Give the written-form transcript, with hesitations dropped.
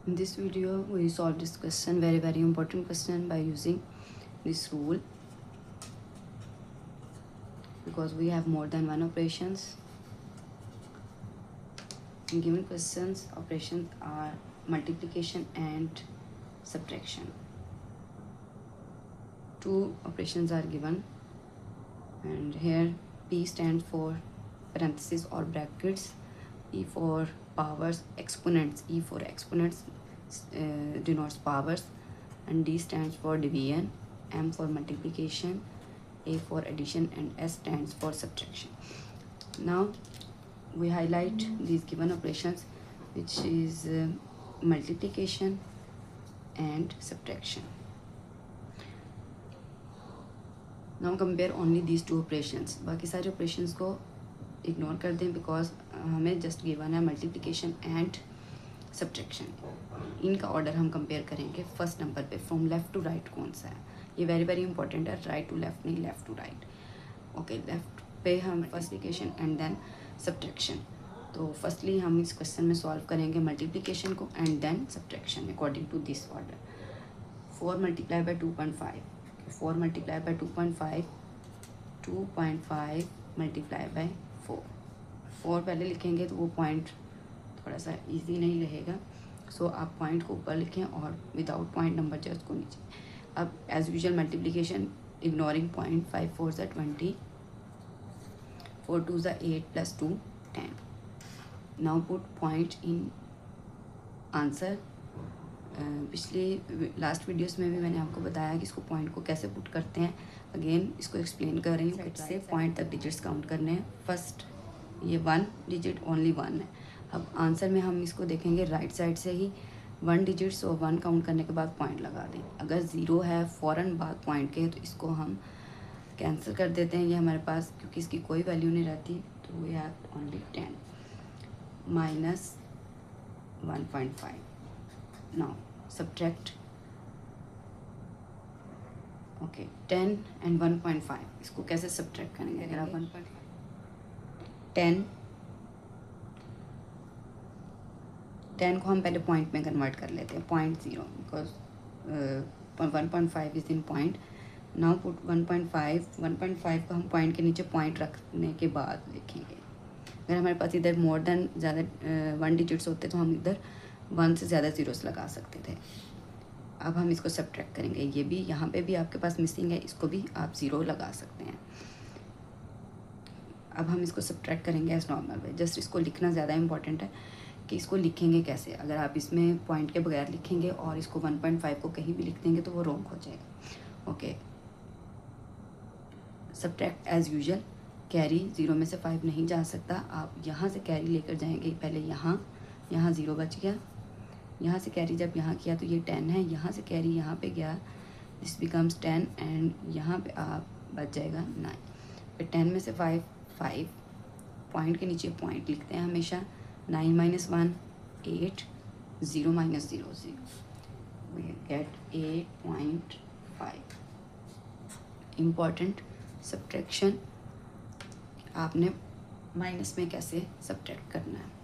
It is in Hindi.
In this video, we solve this question, very important question, by using this rule, because we have more than one operations. In given questions, operations are multiplication and subtraction. Two operations are given, and here P stands for parentheses or brackets, E for powers, exponents, E for exponents denotes powers, and D stands for division, M for multiplication, A for addition, and S stands for subtraction. Now we highlight these given operations, which is multiplication and subtraction. Now compare only these two operations. बाकी सारे operations को इग्नोर कर दें, बिकॉज हमें जस्ट गिवन है मल्टीप्लिकेशन एंड सब्ट्रैक्शन. इनका ऑर्डर हम कंपेयर करेंगे. फर्स्ट नंबर पे फ्रॉम लेफ़्ट टू राइट कौन सा है. ये वेरी इंपॉर्टेंट है. राइट टू लेफ़्ट नहीं, left to right. Okay, left पे हम मल्टीप्लिकेशन एंड देन सब्ट्रैक्शन. तो फर्स्टली हम इस क्वेश्चन में सॉल्व करेंगे मल्टीप्लिकेशन को and then subtraction according to this order. 4 multiply by 2.5. 4 multiply by 2.5, 2.5 multiply by 4 पहले लिखेंगे तो वो पॉइंट थोड़ा सा इजी नहीं रहेगा. सो आप पॉइंट को ऊपर लिखें और विदाउट पॉइंट नंबर जस्ट को नीचे. अब as usual multiplication ignoring point. 5 4 ज़ा 20, 4 2 ज़ा 8 plus 2 10. Now put point in answer. पिछले लास्ट वीडियोस में भी मैंने आपको बताया कि इसको पॉइंट को कैसे पुट करते हैं. अगेन इसको एक्सप्लेन कर रही हूँ. से पॉइंट तक डिजिट्स काउंट करने हैं. फर्स्ट ये 1 डिजिट ओनली 1 है. अब आंसर में हम इसको देखेंगे राइट साइड से ही 1 डिजिट्स और 1 काउंट करने के बाद पॉइंट लगा दें. अगर 0 है फ़ौरन बाद पॉइंट के, तो इसको हम कैंसिल कर देते हैं. ये हमारे पास क्योंकि इसकी कोई वैल्यू नहीं रहती, तो we have only 10 minus 1.5. Now subtract. Okay, 10 and 1.5 इसको कैसे सब्ट्रैक्ट करेंगे. अगर आप 10 को हम पहले पॉइंट में कन्वर्ट कर लेते हैं. 0.0 because 1.5 is in point. Now put 1.5 को हम पॉइंट के नीचे पॉइंट रखने के बाद लिखेंगे. अगर हमारे पास इधर मोर देन ज़्यादा 1 डिजिट्स होते तो हम इधर 1 से ज़्यादा ज़ीरोस लगा सकते थे. अब हम इसको सब्ट्रैक्ट करेंगे. ये भी यहाँ पे भी आपके पास मिसिंग है, इसको भी आप 0 लगा सकते हैं. अब हम इसको सब्ट्रैक्ट करेंगे एज नॉर्मल वे. जस्ट इसको लिखना ज़्यादा इंपॉर्टेंट है कि इसको लिखेंगे कैसे. अगर आप इसमें पॉइंट के बगैर लिखेंगे और इसको 1.5 को कहीं भी लिख देंगे तो वो रॉन्ग हो जाएगा. Okay, subtract as usual. Carry 0 में से 5 नहीं जा सकता. आप यहाँ से कैरी लेकर जाएंगे. पहले यहाँ 0 बच गया. यहाँ से कैरी जब यहाँ किया तो ये 10 है. यहाँ से कैरी यहाँ पे गया, दिस बिकम्स 10 एंड यहाँ पे आप बच जाएगा 9. फिर 10 में से 5 पॉइंट के नीचे पॉइंट लिखते हैं हमेशा. 9 minus 1 8, 0 minus 0 0. We get 8.5. Important subtraction. आपने माइनस में कैसे सब्ट्रैक्ट करना है.